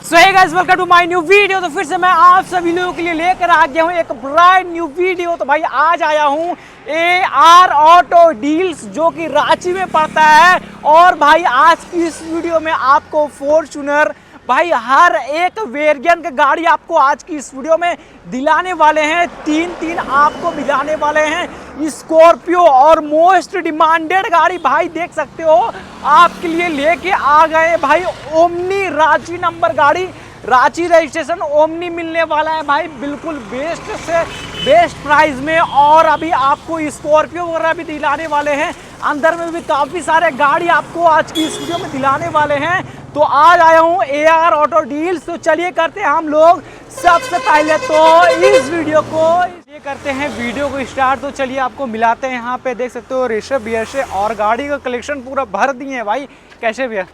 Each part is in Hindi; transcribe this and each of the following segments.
So hey guys, welcome to my new video. तो फिर से मैं आप सभी लोगों के लिए लेकर आ गया हूँ एक ब्रांड न्यू वीडियो। तो भाई आज आया हूँ AR ऑटो डील्स जो कि रांची में पड़ता है। और भाई आज की इस वीडियो में आपको फॉर्च्यूनर भाई हर एक वेरिएंट की गाड़ी आपको आज की इस वीडियो में दिलाने वाले हैं। तीन आपको दिलाने वाले हैं स्कॉर्पियो और मोस्ट डिमांडेड गाड़ी भाई देख सकते हो आपके लिए लेके आ गए भाई ओमनी रांची नंबर गाड़ी, रांची रजिस्ट्रेशन ओमनी मिलने वाला है भाई बिल्कुल बेस्ट से बेस्ट प्राइस में। और अभी आपको स्कॉर्पियो वगैरह भी दिलाने वाले हैं, अंदर में भी काफ़ी सारे गाड़ी आपको आज की इस वीडियो में दिलाने वाले हैं। तो आज आया हूँ AR ऑटो डील्स। तो चलिए करते हैं हम लोग सबसे पहले तो इस वीडियो को ये करते हैं वीडियो को स्टार्ट। तो चलिए आपको मिलाते हैं यहाँ पे देख सकते हो ऋषभ भैया से, और गाड़ी का कलेक्शन पूरा भर दिए हैं भाई। कैसे भैया?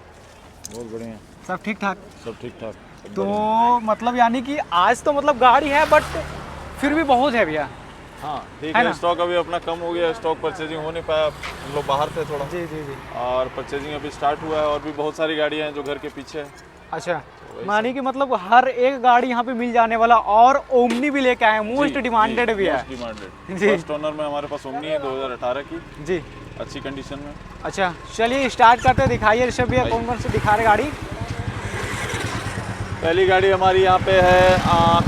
बहुत बढ़िया, सब ठीक ठाक? सब ठीक ठाक। तो मतलब यानी कि आज तो मतलब गाड़ी है बट फिर भी बहुत है भैया। हाँ ठीक है, स्टॉक अभी अपना कम हो गया, स्टॉक परचेजिंग हो नहीं पाया, हम लोग बाहर थे थोड़ा। जी जी जी। और परचेजिंग अभी स्टार्ट हुआ है, और भी बहुत सारी गाड़ियाँ हैं जो घर के पीछे है। अच्छा, मानी कि मतलब हर एक गाड़ी यहाँ पे मिल जाने वाला, और ओमनी भी लेके आए, मोस्ट डिमांडेड भी है। डिमांडेड जी। फर्स्ट ओनर में हमारे पास ओमनी है 2018 की जी, अच्छी कंडीशन में। अच्छा चलिए स्टार्ट करते हैं। दिखाइए ऋषभ भैया कौन कौन से दिखा रहे गाड़ी। पहली गाड़ी हमारी यहाँ पे है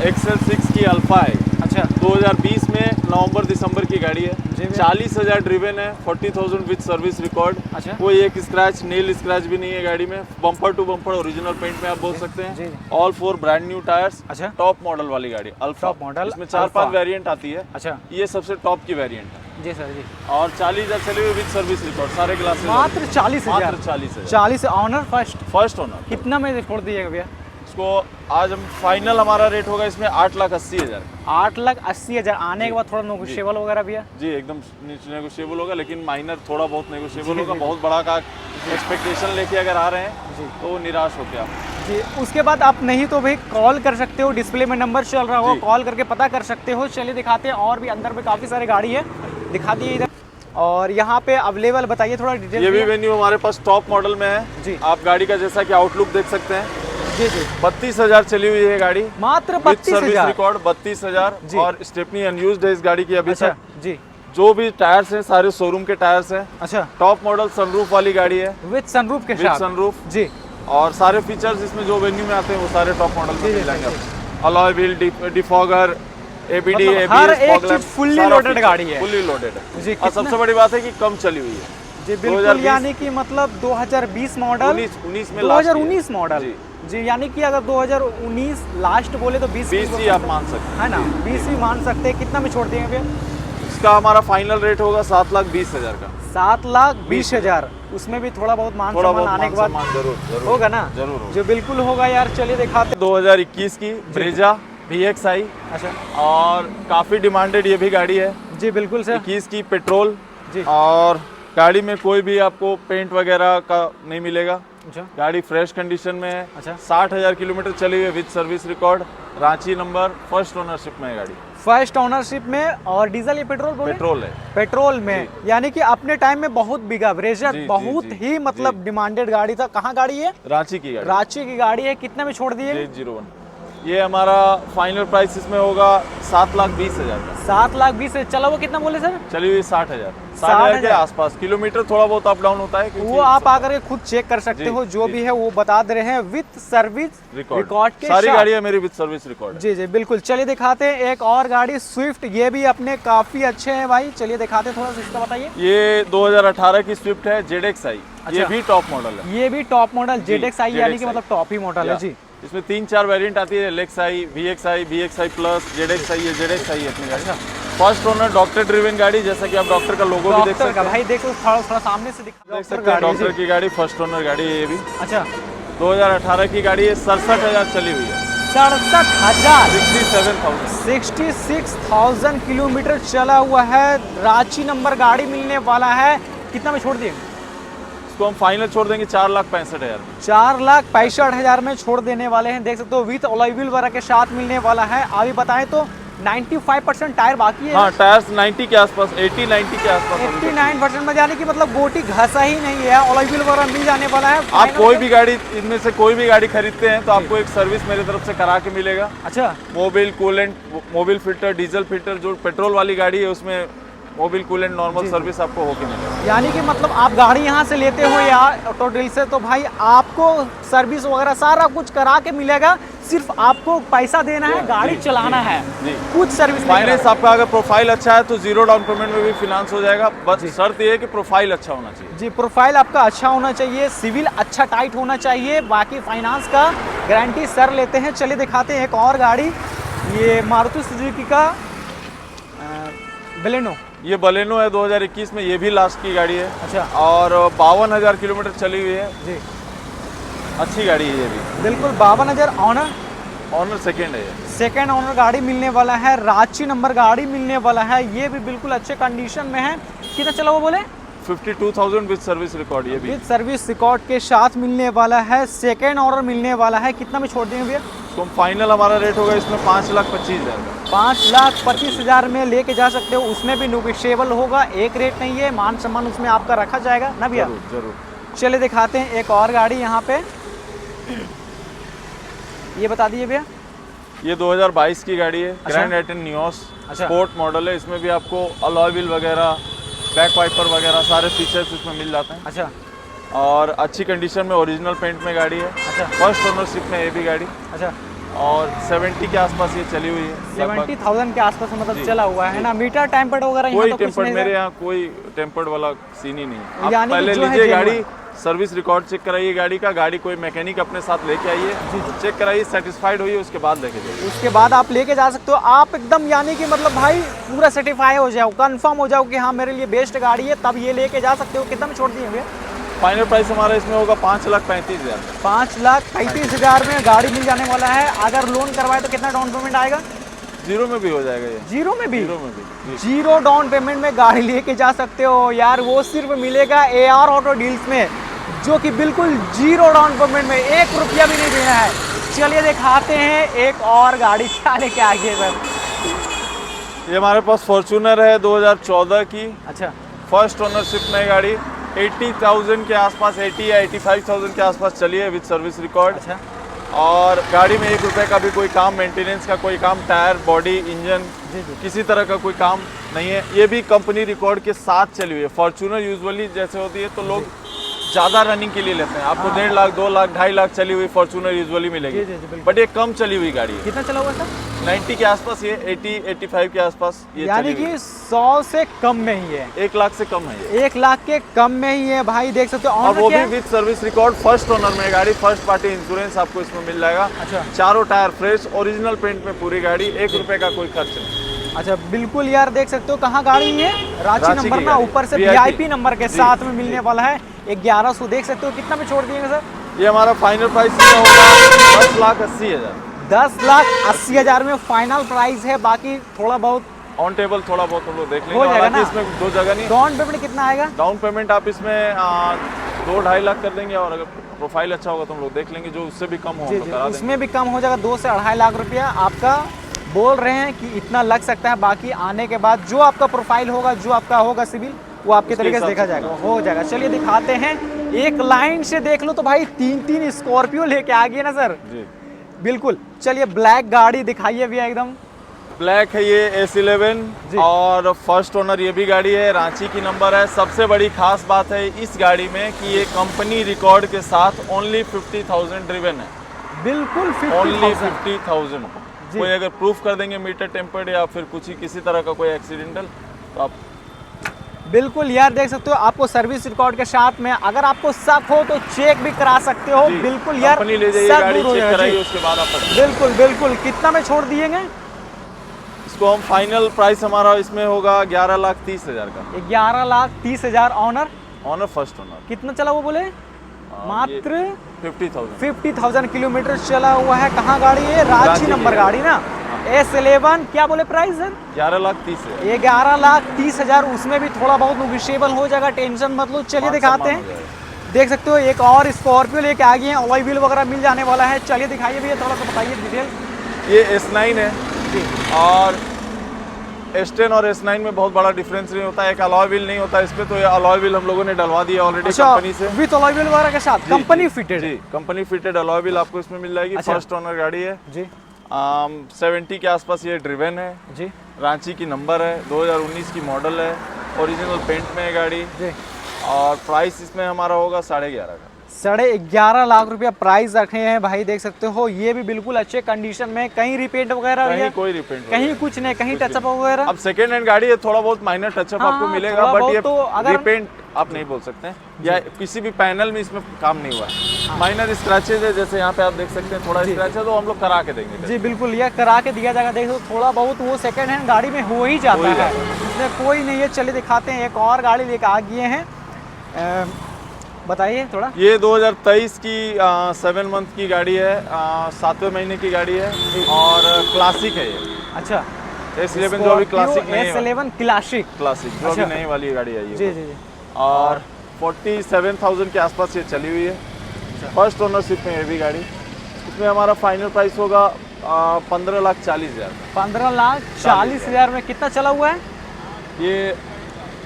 XL6 की अल्फा है। अच्छा, 2020 में नवंबर दिसंबर की गाड़ी है। जी भैया। 40,000 ड्रिवन है, 40,000 विद सर्विस रिकॉर्ड। अच्छा। कोई एक स्क्रैच नील स्क्रैच भी नहीं है गाड़ी में। Bumper to bumper original paint में आप बोल सकते जी। हैं। All 4 brand new tyres. अच्छा। टॉप मॉडल वाली गाड़ी अल्फा टॉप मॉडल इसमें 4-5 वेरिएंट आती है। अच्छा ये सबसे टॉप की वेरिएंट है। जी सर जी। और 40,000 चले हुए विद सर्विस रिकॉर्ड, सारे ग्लासेस मात्र 40,000। मात्र 40,000। 40 ऑनर फर्स्ट ओनर। कितना में छोड़ दीजिएगा भैया? इसको आज हम फाइनल हमारा रेट होगा इसमें 8,80,000। 8,80,000। आने के बाद थोड़ा नेगोशिएबल वगैरह भैया? जी एकदम नेगोशिएबल होगा, लेकिन माइनर थोड़ा बहुत नेगोशिएबल होगा। बहुत बड़ा का एक्सपेक्टेशन लेके अगर आ रहे हैं तो निराश होके आप जी। उसके बाद आप नहीं तो भाई कॉल कर सकते हो, डिस्प्ले में नंबर चल रहा हो, कॉल करके पता कर सकते हो। चलिए दिखाते हैं, और भी अंदर में काफ़ी सारी गाड़ी है, दिखा दिए इधर। और यहाँ पे अवेलेबल बताइए थोड़ा डिटेल। ये भी वेन्यू हमारे पास टॉप मॉडल में है जी। आप गाड़ी का जैसा कि आउटलुक देख सकते हैं। जी जी। 32,000 चली हुई है गाड़ी, मात्र सर्विस 32,000 रिकॉर्ड 32,000। और स्टेपनी अनयूज्ड है इस गाड़ी की अभी अच्छा तक। जी। जो भी टायर्स हैं सारे शोरूम के टायर्स हैं। अच्छा, टॉप मॉडल सनरूफ वाली गाड़ी है, विद सनरूफ के विद साथ। सनरूफ जी। और सारे फीचर्स इसमें जो वेन्यू में आते हैं वो सारे टॉप मॉडल में मिल जाएंगे। अलॉय व्हील, डिफॉगर, ABD, मतलब हर ABS, एक फॉग चीज लैंप, fully सारा loaded फीचर गाड़ी है। फुल्ली लोडेड है जी। और सबसे बड़ी बात है कि कम चली हुई है। जी बिल्कुल, 2020 यानी कि मतलब 2020 मॉडल, 19 में लास्ट 2019 मॉडल जी। जी। यानी कि अगर 2019 लास्ट बोले तो 20 ही आप मान सकते हैं, है ना, 20 ही मान सकते हैं। कितना में छोड़ देंगे भैया? इसका हमारा फाइनल रेट होगा 7,20,000 का। 7,20,000। उसमें भी थोड़ा बहुत मान थोड़ा सम्मान बहुत आने के मान बाद सम्मान जरूर होगा ना? जरूर होगा। जो बिल्कुल होगा यार। चलिए दिखाते। 2021 की ब्रेजा VXI, अच्छा और काफ़ी डिमांडेड ये भी गाड़ी है। जी बिल्कुल सर। 21 की पेट्रोल जी। और गाड़ी में कोई भी आपको पेंट वगैरह का नहीं मिलेगा। अच्छा गाड़ी फ्रेश कंडीशन में है। अच्छा। 60,000 किलोमीटर चली हुई है with service record, Ranchi number, first ownership में है गाड़ी। फर्स्ट ओनरशिप में। और डीजल या पेट्रोल बोले? पेट्रोल है। पेट्रोल में, यानी कि अपने टाइम में बहुत बिगा ब्रेजा, जी, बहुत जी, ही मतलब डिमांडेड गाड़ी था। कहाँ गाड़ी है? रांची की गाड़ी, रांची की गाड़ी है। कितने में छोड़ दिए? 801। ये हमारा फाइनल प्राइस इसमें होगा 7,20,000 का। 7,20,000। चला वो कितना बोले सर? चली हुई 60,000 60,000 के आसपास। किलोमीटर थोड़ा बहुत अप डाउन होता है क्योंकि वो आप आकर के खुद चेक कर सकते जी, हो। जो जी। भी है वो बता दे रहे हैं विद सर्विस रिकॉर्ड के सारी साथ। गाड़ियाँ मेरी विद सर्विस रिकॉर्ड। जी जी बिल्कुल। चलिए दिखाते हैं एक और गाड़ी स्विफ्ट। ये भी अपने काफी अच्छे हैं भाई। चलिए दिखाते हैं, थोड़ा सा इसका बताइए। ये 2018 की स्विफ्ट है ZXi। ये भी टॉप मॉडल है। ये भी टॉप मॉडल जी, ZXi, यानी कि ZXi। मतलब टॉप ही मॉडल है जी। इसमें 3-4 वेरिएंट आती है, LXi, VXi, VXi plus, ZXi, ये ZXi है अपनी गाड़ी। फर्स्ट ओनर डॉक्टर ड्रिवन गाड़ी, जैसा कि आप डॉक्टर का लोगो भी देख डॉक्टर सकते का हैं। भाई देखो, थोड़ा सामने से देख दिखा सकते हैं डॉक्टर की गाड़ी, फर्स्ट ओनर गाड़ी है ये भी। अच्छा, 2018 की गाड़ी है, 67,000 चली हुई है। 67,000। 67,000। 66,000 किलोमीटर चला हुआ है। रांची नंबर गाड़ी मिलने वाला है। कितना में छोड़ दिए? इसको हम फाइनल छोड़ देंगे 4,65,000 में। 4,65,000 में छोड़ देने वाले हैं। देख सकते हो विथ अलॉय व्हील वगैरह के साथ मिलने वाला है। अभी बताएं तो 95% टायर बाकी है। हाँ, टायर्स 90 के आसपास, 80-90 के आसपास होने चाहिए। 89% में, यानी कि मतलब गोटी घसा ही नहीं है, अलॉय व्हील वगैरह मिल जाने वाला है। आप कोई भी गाड़ी, इनमें से कोई भी गाड़ी खरीदते हैं तो आपको एक सर्विस मेरे तरफ से करा के मिलेगा। अच्छा, Mobil coolant, Mobil filter, diesel filter, जो पेट्रोल वाली गाड़ी है उसमें मोबिल कूलेंट नॉर्मल सर्विस आपको होके मिलेगा। यानी कि मतलब आप गाड़ी यहाँ से लेते हो या ऑटो डील से, तो भाई आपको सर्विस वगैरह सारा कुछ करा के मिलेगा, सिर्फ आपको पैसा देना है, गाड़ी चलाना है, कुछ सर्विस नहीं फाइनेंस आपका अगर प्रोफाइल अच्छा है तो 0 डाउन पेमेंट में भी फिनांस हो जाएगा। बस शर्त ये है कि प्रोफाइल अच्छा होना चाहिए। जी, प्रोफाइल आपका अच्छा होना चाहिए, सिविल अच्छा टाइट होना चाहिए, बाकी फाइनेंस का गारंटी सर लेते हैं। चलिए दिखाते हैं एक और गाड़ी, ये मारुति सुजुकी का बलेनो। ये बलेनो है 2021 में, ये भी लास्ट की गाड़ी है। अच्छा, और 52,000 किलोमीटर चली हुई है जी, अच्छी गाड़ी है ये भी। बिल्कुल 52,000 ऑनर, ऑनर सेकंड है ये। सेकेंड ऑनर गाड़ी मिलने वाला है, रांची नंबर गाड़ी मिलने वाला है, ये भी बिल्कुल अच्छे कंडीशन में है। कितना चला वो बोले? 52,000 विद सर्विस रिकॉर्ड, ये भी विद सर्विस रिकॉर्ड के साथ मिलने वाला है, सेकेंड ऑनर मिलने वाला है। कितना में छोड़ देंगे भैया? तो फाइनल हमारा रेट होगा इसमें 5,25,000 का। 5,25,000 में लेके जा सकते हो, उसमें भी नेगोशिएबल होगा, एक रेट नहीं है, मान सम्मान उसमें आपका रखा जाएगा ना भैया? जरूर जरूर। चलिए दिखाते हैं एक और गाड़ी यहाँ पे, ये बता दीजिए भैया। ये 2022 की गाड़ी है, अच्छा। ग्रैंड आइटन नियोस अच्छा। स्पोर्ट मॉडल है। इसमें भी आपको अलॉय व्हील वगैरह, बैक वाइपर वगैरह सारे फीचर्स इसमें मिल जाते हैं। अच्छा, और अच्छी कंडीशन में ओरिजिनल पेंट में गाड़ी है। अच्छा, फर्स्ट ओनरशिप में ये भी गाड़ी, अच्छा, और 70 के आसपास ये चली हुई है लगभग। 70,000 के आसपास मतलब जी, चला हुआ है ना? मीटर टेम्पर्ड वगैरह यहाँ कोई तो कुछ टेम्पर्ड नहीं मेरे है? यहाँ कोई टेम्पर्ड वाला सीन ही नहीं है। आप यानी कि पहले जो है लीजिए genuine। गाड़ी, सर्विस रिकॉर्ड चेक कराइए गाड़ी का, गाड़ी कोई मैकेनिक अपने साथ लेके आइए, चेक कराइए, सेटिस्फाइड होइए, उसके बाद लेके जाइए। उसके बाद आप लेके जा सकते हो। आप एकदम यानी कि मतलब भाई पूरा सर्टिफाई हो जाओ, कंफर्म हो जाओ कि हाँ मेरे लिए बेस्ट गाड़ी है, तब ये लेके जा सकते हो। कितना में छोड़ दिए भैया? फाइनल प्राइस हमारा इसमें होगा 5,35,000। 5,35,000 में गाड़ी मिल जाने वाला है। अगर लोन करवाए तो कितना डाउन पेमेंट आएगा? जीरो में भी हो जाएगा ये। जीरो में भी? जीरो में भी जी। जीरो डाउन पेमेंट में गाड़ी लेके जा सकते हो यार। वो सिर्फ मिलेगा AR ऑटो डील्स में, जो कि बिल्कुल जीरो डाउन पेमेंट में, 1 रुपया भी नहीं देना है। चलिए दिखाते हैं एक और गाड़ी, क्या लेके आ गए सर? ये हमारे पास फॉर्च्यूनर है 2014 की, अच्छा, फर्स्ट ओनरशिप में गाड़ी, 80,000 के आसपास, 80 या 85,000 के आसपास चली है विद सर्विस रिकॉर्ड। अच्छा, और गाड़ी में 1 रुपए का भी कोई काम, मेंटेनेंस का कोई काम, टायर, बॉडी, इंजन, जी जी, किसी तरह का कोई काम नहीं है। ये भी कंपनी रिकॉर्ड के साथ चली हुई है। फॉर्च्यूनर यूजुअली जैसे होती है तो लोग ज़्यादा रनिंग के लिए लेते हैं, आपको 1.5 लाख, 2 लाख, 2.5 लाख चली हुई फॉर्च्यूनर यूजुअली मिलेगी। जी जी जी, बिल्कुल। बट ये कम चली हुई गाड़ी है, कितना चला हुआ सर? 90 के आसपास, ये 80-85 के आसपास ये यानी चली हुई कि 100 से कम में ही है, है। 1 लाख से कम है ये, 1 लाख के कम में ही है भाई, देख सकते हो। और ऑनर वो क्या भी है? With service record, first owner में गाड़ी, फर्स्ट पार्टी इंश्योरेंस आपको इसमें मिल जाएगा। अच्छा, चारों टायर फ्रेश, ओरिजिनल पेंट में पूरी गाड़ी, 1 रुपए का कोई खर्च नहीं। अच्छा, बिल्कुल यार, देख सकते हो कहाँ गाड़ी है? रांची रांची नंबर की ना, गाड़ी, ऊपर से VIP VIP नंबर के जी, साथ में मिलने जी। वाला है। 1100 देख सकते हो। कितना में छोड़ दिएंगे सर? ये हमारा फाइनल प्राइस होगा 10,80,000। 10,80,000 में फाइनल प्राइस है। बाकी थोड़ा बहुत ऑन टेबल थोड़ा बहुत हम लोग देख हो लेंगे, जाएगा हालांकि ना? इसमें 2 जगह नहीं। डाउन पेमेंट कितना आएगा? डाउन पेमेंट आप इसमें 2-2.5 लाख कर देंगे, और अगर प्रोफाइल अच्छा होगा तो हम लोग देख लेंगे, जो उससे भी कम हो हम जी लोग जी, करा देंगे। उसमें भी कम हो जाएगा। 2 से 2.5 लाख रुपया आपका बोल रहे हैं कि इतना लग सकता है। बाकी आने के बाद जो आपका प्रोफाइल होगा, जो आपका होगा सिविल, वो आपके उसके तरीके से हिसाब देखा से जाएगा, हो जाएगा। चलिए दिखाते हैं, एक लाइन से देख लो तो भाई 3-3 स्कॉर्पियो लेके आ गए ना सर? जी, बिल्कुल। चलिए ब्लैक गाड़ी दिखाइए भैया एकदम। ब्लैक है ये S11, जी। और फर्स्ट ओनर ये भी गाड़ी है, रांची की नंबर है। सबसे बड़ी खास बात है इस गाड़ी में कि ये कंपनी रिकॉर्ड के साथ ओनली 50,000 ड्रिवन है, बिल्कुल ओनली 50,000। 50,000। जी। कोई अगर प्रूफ कर देंगे मीटर टेम्पर्ड या फिर कुछ ही किसी तरह का कोई एक्सीडेंटल, तो आप बिल्कुल यार, देख सकते हो। आपको सर्विस रिकॉर्ड के साथ में अगर आपको शक हो तो चेक भी करा सकते हो। जी, बिल्कुल यार, कंपनी ले जाइए, शक गाड़ी दूर हो चेक जाएगा। कराइए, जी, उसके बाद आप बिल्कुल बिल्कुल। कितना में छोड़ दिएंगे? इसको हम फाइनल प्राइस हमारा इसमें होगा 11,30,000 का। 11,30,000 ऑनर। ऑनर फर्स्ट ओनर, कितना चला वो बोले? मात्र 50,000। 50,000 किलोमीटर चला हुआ है। कहाँ गाड़ी है? रांची रांची नंबर की गाड़ी ना। S11 क्या बोले प्राइस सर? 11,30,000। 11,30,000। उसमें भी थोड़ा बहुत नेगोशिएबल हो जाएगा, टेंशन मत लो। चलिए 5 दिखाते सम्मान हो हैं, जाएगा। देख सकते हो एक और स्कॉर्पियो लेके आ गए हैं, अलॉय व्हील वगैरह मिल जाने वाला है। चलिए दिखाइए भैया, थोड़ा सा बताइए डिटेल। ये S9 है, जी। और S10 और S9 में बहुत बड़ा डिफरेंस नहीं होता है, एक अलॉय व्हील नहीं होता इस पे, तो ये अलॉय व्हील हम लोगों ने डलवा दिया ऑलरेडी अच्छा, कंपनी से। विद अलॉय व्हील वगैरह के साथ कंपनी फिटेड? जी, कंपनी फिटेड अलॉय व्हील आपको इसमें मिल जाएगी। अच्छा। फर्स्ट ओनर गाड़ी है जी 70 के आसपास ये ड्रिवन है जी रांची की नंबर है, 2019 की मॉडल है, ओरिजिनल पेंट में है गाड़ी। जी। और प्राइस इसमें हमारा होगा 11.5 का। 11.5 लाख रुपया प्राइस रखे हैं भाई, देख सकते हो। ये भी बिल्कुल अच्छे कंडीशन में, कहीं रिपेंट वगैरह कहीं या कोई रिपेंट कहीं कुछ नहीं, कहीं टचअप वगैरह? अब सेकेंड हैंड गाड़ी है, थोड़ा बहुत माइनर टचअप हाँ, आपको मिलेगा, थोड़ा बट बहुत ये तो अगर- रिपेंट आप नहीं बोल सकते हैं, या किसी भी पैनल में इसमें काम नहीं हुआ है। माइनर स्क्रैचेज है, जैसे यहाँ पे आप देख सकते हैं थोड़ा स्क्रैच है, तो हम लोग करा के देंगे। जी बिल्कुल, यह करा के दिया जाएगा। देखो थोड़ा बहुत वो सेकंड हैंड गाड़ी में हो ही जाता है, इसमें कोई नहीं है। चलिए दिखाते हैं, एक और गाड़ी लेकर आ गए हैं, बताइए थोड़ा। ये 2023 की 7 मंथ की गाड़ी है, 7वें महीने की गाड़ी है, और क्लासिक है ये। अच्छा, S11 जो अभी क्लासिक नहीं है, S11 क्लासिक क्लासिक जो अच्छा। अभी नई वाली गाड़ी आई है। जी जी जी। और 47,000 के आसपास ये चली हुई है। फर्स्ट ओनरशिप में ये भी गाड़ी। इसमें हमारा फाइनल प्राइस होगा 15,40,000। 15,40,000 में कितना चला हुआ है? ये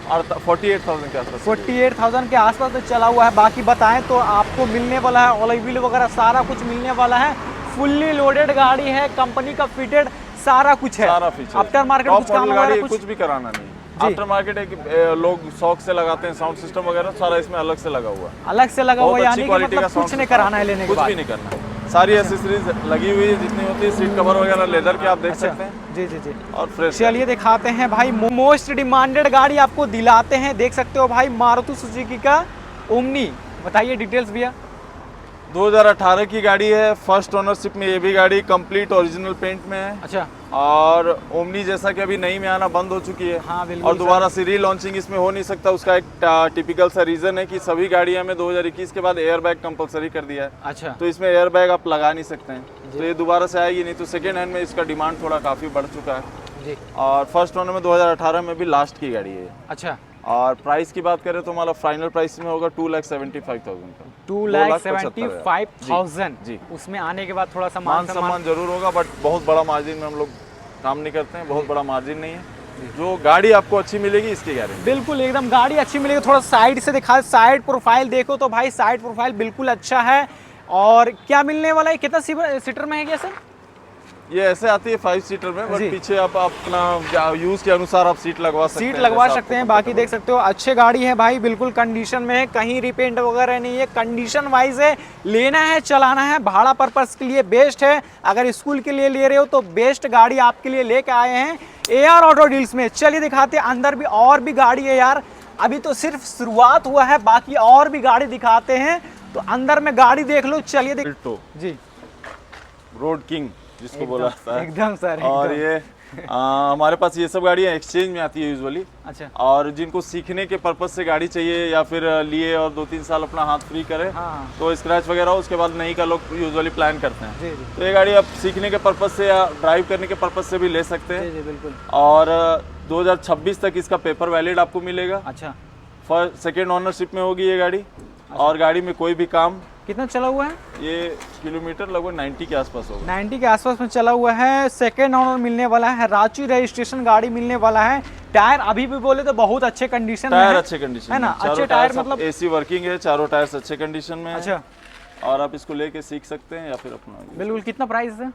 48,000 के आसपास। 48,000 के आसपास तो चला हुआ है। बाकी बताएं तो आपको मिलने वाला है अलॉय व्हील वगैरह सारा कुछ मिलने वाला है। फुल्ली लोडेड गाड़ी है, कंपनी का फिटेड सारा कुछ है। सारा फीचर आफ्टर मार्केट कुछ काम गाड़ी वगैरह कुछ भी कराना नहीं। जी। आफ्टर मार्केट एक लोग शौक से लगाते हैं, साउंड सिस्टम वगैरह सारा इसमें अलग से लगा हुआ है। अलग से लगा हुआ है, बहुत यानी अच्छी कि क्वालिटी का मतलब साउंड कुछ नहीं सिस्टम, कराना है लेने के कुछ बाद? भी नहीं करना है। सारी एसेसरीज लगी हुई है जितनी होती है, सीट कवर वगैरह लेदर के आप देख सकते हैं, जी जी जी। और फ्रेश। चलिए दिखाते हैं भाई, मोस्ट डिमांडेड गाड़ी आपको दिलाते हैं। देख सकते हो भाई, मारुति सुजुकी का ओमनी। बताइए डिटेल्स भैया। 2018 की गाड़ी है, फर्स्ट ओनरशिप में ये भी गाड़ी, कंप्लीट ओरिजिनल पेंट में है। अच्छा, और ओमनी जैसा कि अभी नई में आना बंद हो चुकी है, हाँ बिल्कुल और दोबारा से री लॉन्चिंग इसमें हो नहीं सकता। उसका एक टिपिकल सा रीजन है कि सभी गाड़ियों में 2021 के बाद एयर बैग कंपलसरी कर दिया है। अच्छा, तो इसमें एयर बैग आप लगा नहीं सकते हैं, तो ये दोबारा से आएगी नहीं। तो सेकेंड हैंड में इसका डिमांड थोड़ा काफ़ी बढ़ चुका है। जी। और फर्स्ट ओनर में 2018 में भी लास्ट की गाड़ी है। अच्छा, और प्राइस की बात करें तो हमारा फाइनल प्राइस में होगा 2,75,000 का। 2,75,000 जी। उसमें आने के बाद थोड़ा सा मान सम्मान जरूर होगा, बट बहुत बड़ा मार्जिन में हम लोग काम नहीं करते हैं, बहुत बड़ा मार्जिन नहीं है। जो गाड़ी आपको अच्छी मिलेगी इसकी गारंटी। बिल्कुल एकदम गाड़ी अच्छी मिलेगी। थोड़ा साइड से दिखा, साइड प्रोफाइल देखो तो भाई साइड प्रोफाइल बिल्कुल अच्छा है। और क्या मिलने वाला है, कितना सीटर में है क्या सर? ये ऐसे आती है 5 सीटर में, बट जी। पीछे आप अपना यूज के अनुसार आप सीट लगवा सकते हैं। सीट लगवा जैसा सकते हैं। आपको बाकी देख सकते हो अच्छे गाड़ी है भाई, बिल्कुल कंडीशन में है, कहीं रिपेंट वगैरह नहीं है, कंडीशन वाइज है। लेना है, चलाना है, भाड़ा पर्पस के लिए बेस्ट है। अगर स्कूल के लिए ले रहे हो तो बेस्ट गाड़ी आपके लिए लेके आए हैं AR ऑटो डील्स में। चलिए दिखाते हैं, अंदर भी और भी गाड़ी है यार, अभी तो सिर्फ शुरुआत हुआ है, बाकी और भी गाड़ी दिखाते हैं। तो अंदर में गाड़ी देख लो। चलिए अल्टो जी, रोड किंग जिसको बोला जाता है। एकदम सर और एकदम। ये हमारे पास ये सब गाड़ियाँ एक्सचेंज में आती है यूजुअली। अच्छा, और जिनको सीखने के पर्पज से गाड़ी चाहिए, या फिर लिए और 2-3 साल अपना हाथ फ्री करे, हाँ तो स्क्रैच वगैरह उसके बाद नहीं का लोग यूजुअली प्लान करते हैं। जी जी तो ये गाड़ी आप सीखने के पर्पज से या ड्राइव करने के पर्पज से भी ले सकते जी हैं। जी बिल्कुल। और 2026 तक इसका पेपर वैलिड आपको मिलेगा। अच्छा, फर्स्ट सेकेंड ओनरशिप में होगी ये गाड़ी। और गाड़ी में कोई भी काम, कितना चला हुआ है? ये किलोमीटर लगभग 90 के आसपास होगा। 90 के आसपास में चला हुआ है। सेकेंड ओनर मिलने वाला है, रांची रजिस्ट्रेशन गाड़ी मिलने वाला है। टायर अभी भी बोले तो बहुत अच्छे कंडीशन में टायर है। अच्छे कंडीशन है ना, चारों अच्छे टायर टायर्स मतलब एसी वर्किंग है, चारों टायर्स अच्छे कंडीशन में है। अच्छा, और आप इसको लेके सीख सकते हैं या फिर अपना। बिल्कुल। कितना प्राइस है?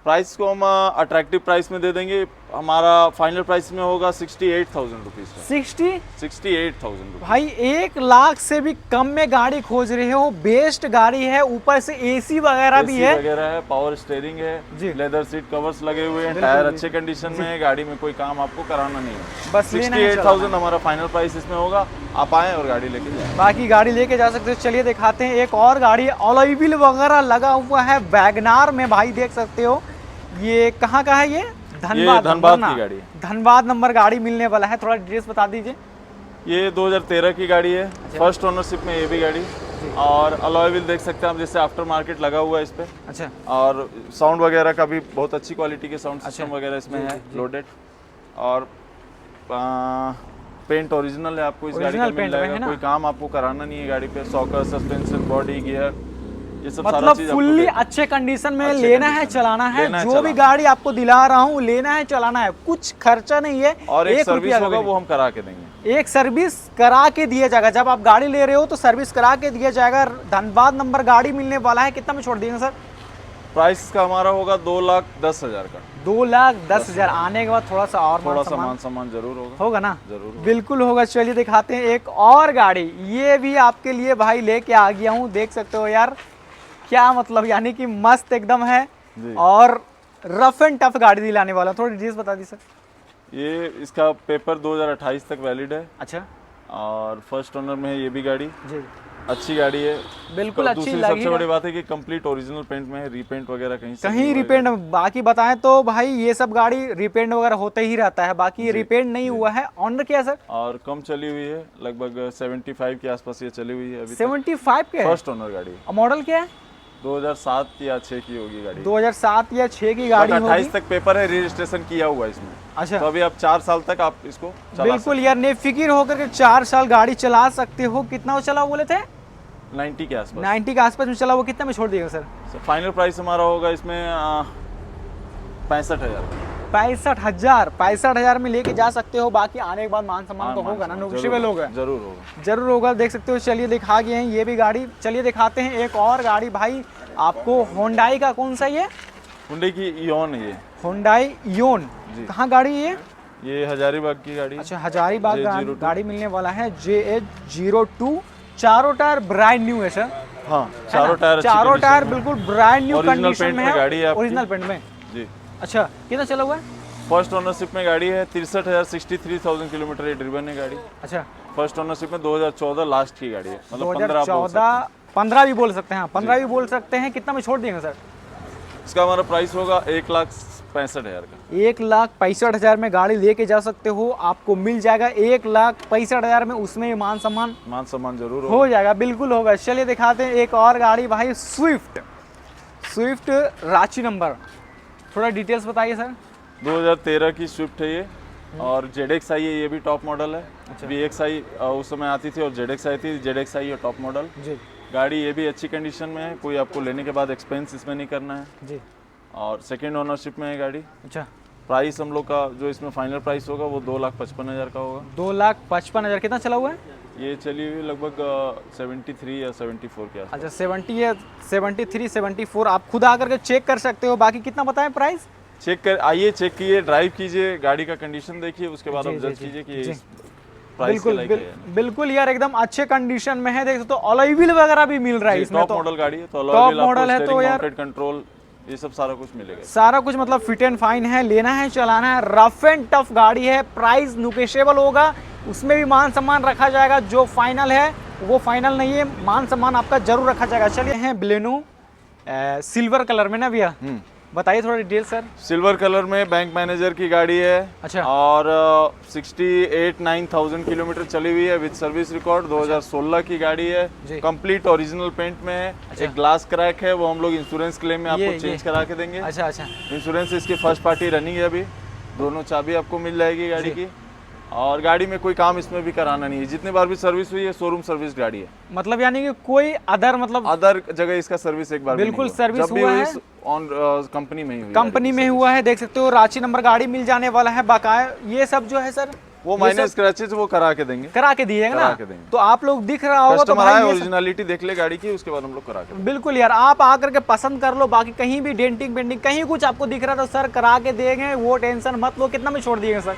प्राइस को हम अट्रैक्टिव प्राइस में दे देंगे। हमारा फाइनल प्राइस में होगा 68,000 रुपीज़ का। 68,000 रुपीज़। भाई 1 लाख से भी कम में गाड़ी खोज रहे हो, बेस्ट गाड़ी है। ऊपर से AC वगैरह भी है, वगैरह है, पावर स्टीयरिंग जी। है, लेदर सीट कवर्स लगे हुए हैं, बिल्कुल टायर भी। अच्छे कंडीशन में है, गाड़ी में कोई काम आपको कराना नहीं है। बस लेना है, 68,000 हमारा फाइनल प्राइस इसमें होगा। आप आएँ और गाड़ी लेके जाएं। बाकी गाड़ी लेके जा सकते हो। चलिए दिखाते हैं, एक और गाड़ी अलॉय व्हील वगैरह लगा हुआ है वैगनार में भाई, देख सकते हो। ये कहाँ का है? ये धनबाद धनबाद नंबर की गाड़ी है। धनबाद नंबर गाड़ी मिलने वाला है। थोड़ा डिटेल्स बता दीजिए। ये 2013 की गाड़ी है, फर्स्ट ओनरशिप में ये भी गाड़ी। और अलॉय व्हील देख सकते हैं आप, जैसे आफ्टर मार्केट लगा हुआ है इस पे। अच्छा, और साउंड वगैरह का भी बहुत अच्छी क्वालिटी के साउंड सिस्टम अच्छा। वगैरह इसमें जी, है जी। लोडेड। और पेंट ओरिजिनल है, आपको इस गाड़ी का Original मिल paint में है जाएगा। ना? कोई काम आपको कराना नहीं है गाड़ी पे। सॉकर, सस्पेंशन, बॉडी, गियर, ये सब सारा मतलब चीज आपको फुल्ली देना। अच्छे कंडीशन में अच्छे लेना है, condition में। चलाना है। लेना है, जो भी चलाना। गाड़ी आपको दिला रहा हूँ, लेना है, चलाना है, कुछ खर्चा नहीं है। और एक सर्विस रुपया का होगा भी वो हम करा के देंगे। नहीं। एक सर्विस करा के दिया जाएगा। जब आप गाड़ी ले रहे हो तो सर्विस करा के दिया जाएगा। धनबाद नंबर गाड़ी मिलने वाला है। कितना में छोड़ देंगे सर? प्राइस का हमारा होगा 2,10,000 का। 2,10,000। आने के बाद थोड़ा सा और थोड़ा सा सामान मान सम्मान जरूर होगा। होगा ना? जरूर होगा। बिल्कुल होगा। चलिए दिखाते हैं एक और गाड़ी। ये भी आपके लिए भाई लेके आ गया हूँ। देख सकते हो यार, क्या मतलब, यानी कि मस्त एकदम है जी। और रफ एंड टफ गाड़ी दिलाने वाला। थोड़ी डिटेल्स बता दी सर। ये इसका पेपर 2028 तक वैलिड है अच्छा और फर्स्ट ओनर में है ये भी गाड़ी। जी, अच्छी गाड़ी है। बिल्कुल अच्छी दूसरी लगी सबसे बड़ी बात है कि कंप्लीट ओरिजिनल पेंट में है, रीपेंट वगैरह कहीं से कहीं नहीं हुआ रिपेंट। बाकी बताएं तो भाई ये सब गाड़ी रिपेंट वगैरह होते ही रहता है, बाकी ये जी, रिपेंट नहीं हुआ है। ऑनर क्या है सर? है। और कम चली हुई है, लगभग 75 के आसपास ये चली हुई है अभी तक। 75 के है। फर्स्ट ओनर गाड़ी है। मॉडल क्या है? 2007 या 6 की होगी गाड़ी। 2007 या 6 की गाड़ी होगी। 28 तक पेपर है, रजिस्ट्रेशन किया हुआ है इसमें। अच्छा, तो अभी आप 4 साल तक आप इसको चला बिल्कुल यार, बेफिक्र होकर के 4 साल गाड़ी चला सकते हो। कितना वो चला बोले थे? 90 के आसपास। 90 के आसपास में चला। वो कितना में छोड़ दिएगा सर? फाइनल प्राइस हमारा होगा इसमें 65,000। 65,000। 65,000 में लेके जा सकते हो। बाकी आने के बाद मान सम्मान तो होगा ना, नेगोशिएबल होगा। जरूर होगा। जरूर होगा। देख सकते हो। चलिए दिखा गए हैं ये भी गाड़ी। चलिए दिखाते हैं एक और गाड़ी भाई आपको। होंडाई का कौन सा ये? हुंडई की इओन है ये। Hyundai Eon. जी। कहाँ गाड़ी है ये? ये हजारीबाग की गाड़ी है। अच्छा, हजारीबाग J02। गाड़ी मिलने वाला है। JH02। चारों टायर ब्रांड न्यू है सर। हाँ, चारों टायर अच्छी चारों condition टायर में। बिल्कुल brand new Original condition paint में में है। गाड़ी है आपकी। ओरिजिनल पेंट में। जी। अच्छा, कितना चला हुआ है? फर्स्ट ओनरशिप में गाड़ी है। 63,000 किलोमीटर ये ड्रिवन है गाड़ी। अच्छा, फर्स्ट ओनरशिप में 2014 लास्ट की गाड़ी है, मतलब 15 आप बोल सकते 2014 15 भी बोल सकते हैं। 15 भी बोल सकते हैं। कितना में छोड़ देंगे सर? हैं। इसका हमारा प्राइस होगा 1,65,000 का। 1,65,000 में गाड़ी लेके जा सकते हो। आपको मिल जाएगा 1,65,000 में। उसमें मान सम्मान मान सम्मान जरूर होगा। हो जाएगा। बिल्कुल होगा। चलिए दिखाते हैं एक और गाड़ी भाई। Swift Ranchi number. थोड़ा डिटेल्स बताइए सर। 2013 की स्विफ्ट है ये और ZX आई है, ये भी टॉप मॉडल है। VX आई उस समय आती थी और ZX आई थी। ZX आई है टॉप मॉडल जी गाड़ी। ये भी अच्छी कंडीशन में है, कोई आपको लेने के बाद एक्सपेंस इसमें नहीं करना है। जी। और सेकेंड ओनरशिप में है गाड़ी। अच्छा, प्राइस हम लोग का जो इसमें फाइनल प्राइस होगा वो 2,55,000 का होगा। 2,55,000। कितना चला हुआ है? ये चली हुई लगभग 73 या 74 के आसपास। अच्छा, 70 या 73 74। आप खुद आकर के चेक कर सकते हो। बाकी कितना बताएं प्राइस? चेक कर आइए, चेक कीजिए, ड्राइव कीजिए, गाड़ी का कंडीशन देखिए, उसके बाद जी, आप जी, जज जी, कीजिए कि जी। ये प्राइस के बिल्कुल लायक है। बिल्कुल यार, एकदम अच्छे कंडीशन में है। देख सकते हो अलॉय व्हील वगैरह भी मिल रहा है इसमें। टॉप तो मॉडल गाड़ी है, तो टॉप अलॉय व्हील, मॉडल है तो यार माउंटेड कंट्रोल, ये सब सारा कुछ मिलेगा। सारा कुछ मतलब फिट एंड फाइन है। लेना है, चलाना है। रफ एंड टफ गाड़ी है। प्राइस नेगोशिएबल होगा। उसमें भी मान सम्मान रखा जाएगा। जो फाइनल है वो फाइनल नहीं है, मान सम्मान आपका जरूर रखा जाएगा। चलिए हैं बलेनो सिल्वर कलर में ना भैया, बताइए थोड़ा डिटेल सर। सिल्वर कलर में बैंक मैनेजर की गाड़ी है। अच्छा। और 68,9,000 किलोमीटर चली हुई है विद सर्विस रिकॉर्ड। 2016 की गाड़ी जी। है। कंप्लीट ओरिजिनल पेंट में है। अच्छा। एक ग्लास क्रैक है, वो हम लोग इंश्योरेंस क्लेम में आपको ये। चेंज करा के देंगे। अच्छा अच्छा। इंश्योरेंस इसकी फर्स्ट पार्टी रनिंग है अभी। दोनों चाबी आपको मिल जाएगी गाड़ी जी। की। और गाड़ी में कोई काम इसमें भी कराना नहीं है। जितनी बार भी सर्विस हुई है शोरूम सर्विस गाड़ी है। मतलब यानी कि कोई अदर मतलब अदर जगह इसका सर्विस एक बार भी बिल्कुल नहीं हुआ। सर्विस जब भी हुआ हुई है। ऑन कंपनी में ही हुई। कंपनी में हुआ है। देख सकते हो रांची नंबर गाड़ी मिल जाने वाला है। बकाया ये सब जो है सर, वो ये माइनर सब स्क्रैचेस वो करा के देंगे। करा के दिएगा करा ना। के देंगे। तो आप लोग दिख रहा होगा तो कस्टमर भाई आए, ये सब- ओरिजिनलिटी देख ले गाड़ी की, उसके बाद हम लोग करा के देंगे। बिल्कुल यार, आप आकर के पसंद कर लो। बाकी कहीं भी डेंटिंग पेंटिंग कहीं कुछ आपको दिख रहा तो सर करा के देंगे, वो टेंशन मत लो। कितना में छोड़ दिएगा सर?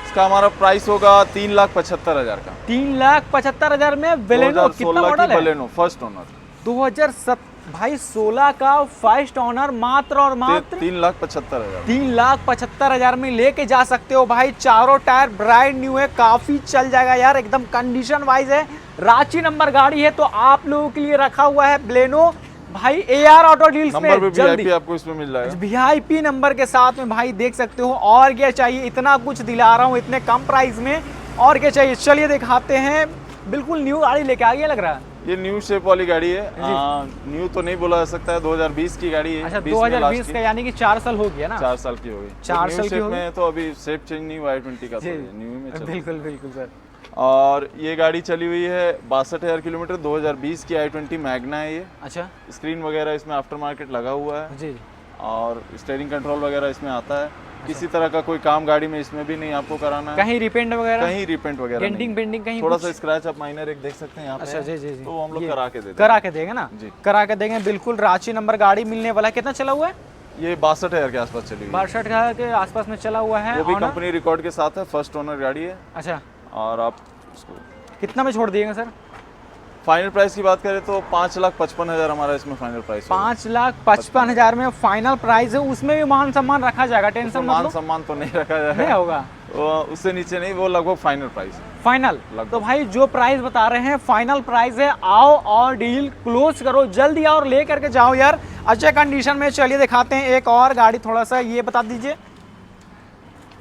इसका हमारा प्राइस होगा 3,75,000 का। 3,75,000 में बेलेनो। कितना 2016 मॉडल की है? Baleno first owner. 2007 भाई 16 का फर्स्ट ओनर। मात्र और मात्र 3,75,000। 3,75,000 में लेके जा सकते हो भाई। चारों टायर ब्रांड न्यू है। काफी चल जाएगा यार, एकदम कंडीशन वाइज है। रांची नंबर गाड़ी है तो आप लोगों के लिए रखा हुआ है बलेनो भाई। AR ऑटो डील्स नंबर में भी जल्दी VIP आपको इसमें मिल जाएगा। VIP नंबर के साथ में भाई देख सकते हो। और क्या चाहिए, इतना कुछ दिला रहा हूँ इतने कम प्राइस में, और क्या चाहिए। चलिए दिखाते हैं। बिल्कुल न्यू गाड़ी लेके आ गया लग रहा है। ये न्यू शेप वाली गाड़ी है। न्यू तो नहीं बोला जा सकता है, 2020 की गाड़ी है। अच्छा 20 में 2020 लास्ट का, यानी कि 4 साल हो गया ना। 4 साल की हो गई। 4 न्यू साल की शेप हो गई। में तो अभी शेप चेंज नहीं हुआ है 20 का, तो जी। न्यू में चल। बिल्कुल बिल्कुल सर। और ये गाड़ी चली हुई है 62,000 किलोमीटर, 2020 की i20 मैग्ना है ये। अच्छा स्क्रीन वगैरह इसमें आफ्टर मार्केट लगा हुआ है जी। और स्टीयरिंग कंट्रोल वगैरह इसमें आता है। किसी तरह का कोई काम गाड़ी में इसमें भी नहीं आपको कराना है, कहीं रिपेंट वगैरह, कहीं रिपेंट वगैरह डेंटिंग नहीं। पेंटिंग कहीं थोड़ा कुछ? सा स्क्रैच आप माइनर एक देख सकते हैं यहाँ पे अच्छा है, जी जी जी, तो वो हम लोग ये करा के देते करा के देंगे ना जी। करा के देंगे बिल्कुल। रांची नंबर गाड़ी मिलने वाला है। कितना चला हुआ है? हैं। ये 62,000 के आसपास चली हुई है। 62,000 के आसपास में चला हुआ है। वो भी ऑनर? कंपनी रिकॉर्ड के साथ है, फर्स्ट ओनर गाड़ी है। अच्छा, और आप उसको कितना में छोड़ दिएगा सर? फाइनल प्राइस की बात करें तो 5,55,000 हमारा इसमें फाइनल प्राइस है। 5,55,000 में फाइनल प्राइस है। उसमें भी मान सम्मान रखा जाएगा, टेंशन मत मान लो। सम्मान तो नहीं रखा नहीं जाएगा, होगा उससे नीचे नहीं, वो लगभग फाइनल प्राइस है। फाइनल। लगभग। तो भाई जो प्राइस बता रहे हैं फाइनल प्राइस है। आओ और डील क्लोज करो, जल्दी आओ और ले करके जाओ यार अच्छे कंडीशन में। चलिए दिखाते हैं एक और गाड़ी, थोड़ा सा ये बता दीजिए।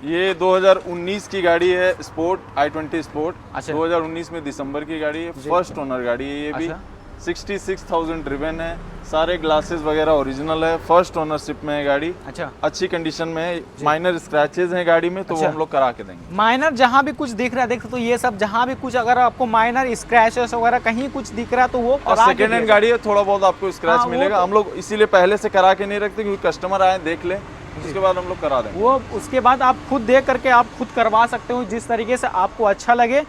ये 2019 की गाड़ी है, स्पोर्ट i20 स्पोर्ट। अच्छा। 2019 में दिसंबर की गाड़ी है, फर्स्ट ओनर गाड़ी है ये भी। अच्छा। 66,000 ड्रिवन है, सारे ग्लासेस वगैरह ओरिजिनल है, फर्स्ट ओनरशिप में है गाड़ी, अच्छा, अच्छी कंडीशन में है। माइनर स्क्रैचेस हैं गाड़ी में, तो अच्छा। वो हम लोग करा के देंगे। माइनर जहाँ भी कुछ दिख रहा है, देख तो ये सब जहाँ भी कुछ अगर आपको माइनर स्क्रैचेस वगैरह कहीं कुछ दिख रहा है तो वो और करा के सेकेंड हैंड दिया। गाड़ी है, थोड़ा बहुत आपको स्क्रैच हाँ, वो मिलेगा। तो- हम लोग इसीलिए पहले से करा के नहीं रखते, क्योंकि कस्टमर आए देख ले, उसके बाद हम लोग करा देंगे। वो उसके बाद आप खुद देख करके आप खुद करवा सकते हो जिस तरीके से आपको अच्छा लगे।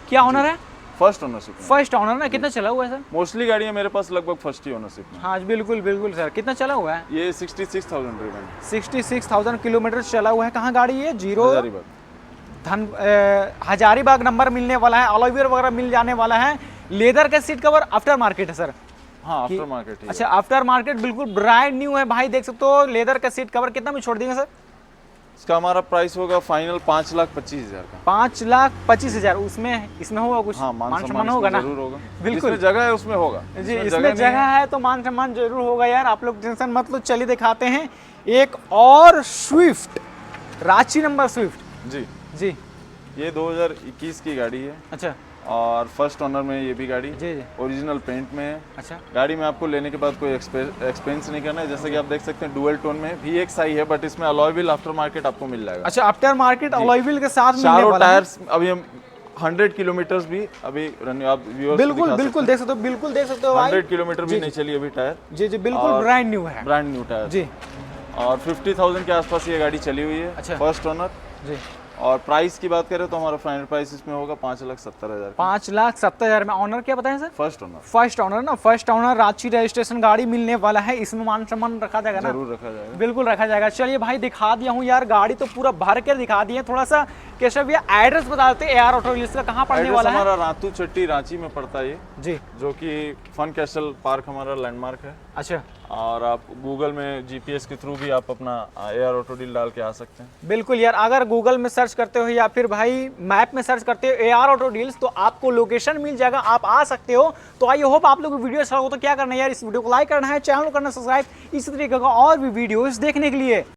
क्या ऑनर है? फर्स्ट ओनरशिप में फर्स्ट ऑनर ना। कितना चला हुआ है सर? मोस्टली गाड़ियाँ मेरे पास लगभग फर्स्ट ही ओनरशिप में। हाँ बिल्कुल बिल्कुल सर। कितना चला हुआ है? ये 66,000 ड्रिवन, 66,000 किलोमीटर चला हुआ है। कहाँ गाड़ी है? जीरो हजारीबाग। हजारीबाग नंबर मिलने वाला है, अलॉयवीर वगैरह मिल जाने वाला है। लेदर का सीट कवर आफ्टर मार्केट है सर? हाँ, आफ्टर मार्केट ही है। अच्छा, आफ्टर मार्केट बिल्कुल ब्रांड न्यू है भाई, देख सकते हो। लेदर का सीट कवर कितना में छोड़ देंगे सर? इसका हमारा प्राइस होगा फाइनल 5,25,000 का। 5,25,000। उसमें इसमें होगा कुछ? हाँ, मान सम्मान होगा ना? जरूर होगा। बिल्कुल। इसमें जगह है उसमें होगा जी, इसमें जगह है तो मान सम्मान जरूर होगा यार, आप लोग टेंशन मत लो। चलिए दिखाते हैं एक और स्विफ्ट, रांची नंबर स्विफ्ट। जी जी ये 2021 की गाड़ी है अच्छा और फर्स्ट ओनर में ये भी गाड़ी जी जी। ओरिजिनल पेंट में है। अच्छा गाड़ी में आपको लेने के बाद कोई एक्सपेंस नहीं करना है। जैसे कि आप देख सकते हैं डुअल टोन में VXI है, बट इसमें अलॉय व्हील आफ्टर मार्केट आपको मिल जाएगा। अच्छा, आफ्टर मार्केट अलॉय व्हील के साथ मिलने चारों वाला है। टायर्स अभी हम 100 किलोमीटर्स भी अभी आप व्यूअर्स बिल्कुल बिल्कुल देख सकते हो, बिल्कुल देख सकते हो भाई। 100 किलोमीटर भी नहीं चली अभी टायर। जी जी बिल्कुल और ब्रांड न्यू है। ब्रांड न्यू टायर जी। और 50,000 के आसपास ये गाड़ी चली हुई है। अच्छा। First owner. जी। और प्राइस की बात करें तो हमारा फाइनल प्राइस इसमें होगा 5,70,000। 5,70,000 में। ऑनर क्या बताएं sir? First owner. First owner ना, फर्स्ट ऑनर रांची रजिस्ट्रेशन गाड़ी मिलने वाला है। इसमें मान सम्मान रखा जाएगा ना? जरूर रखा जाएगा। बिल्कुल रखा जाएगा। चलिए भाई दिखा दिया हूँ यार, गाड़ी तो पूरा भर कर दिखा दिए। थोड़ा सा केशव भैया एड्रेस बता देते हैं AR ऑटो डीलर्स का, कहाँ पड़ने एड्रेस वाला है? हमारा रातू चट्टी रांची में पड़ता है ये, जी। जो कि फन कैसल पार्क हमारा लैंडमार्क है। अच्छा और आप गूगल में GPS के थ्रू भी आप अपना AR ऑटो डील डाल के आ सकते हैं। बिल्कुल यार, अगर गूगल में सर्च करते हो या फिर भाई मैप में सर्च करते हो AR ऑटो डील्स तो आपको लोकेशन मिल जाएगा, आप आ सकते हो। तो आई होप आप लोग को वीडियो अच्छा हो तो क्या करना है यार, इस वीडियो को लाइक करना है, चैनल को करना सब्सक्राइब, इसी तरीके का और भी वीडियोस देखने के लिए।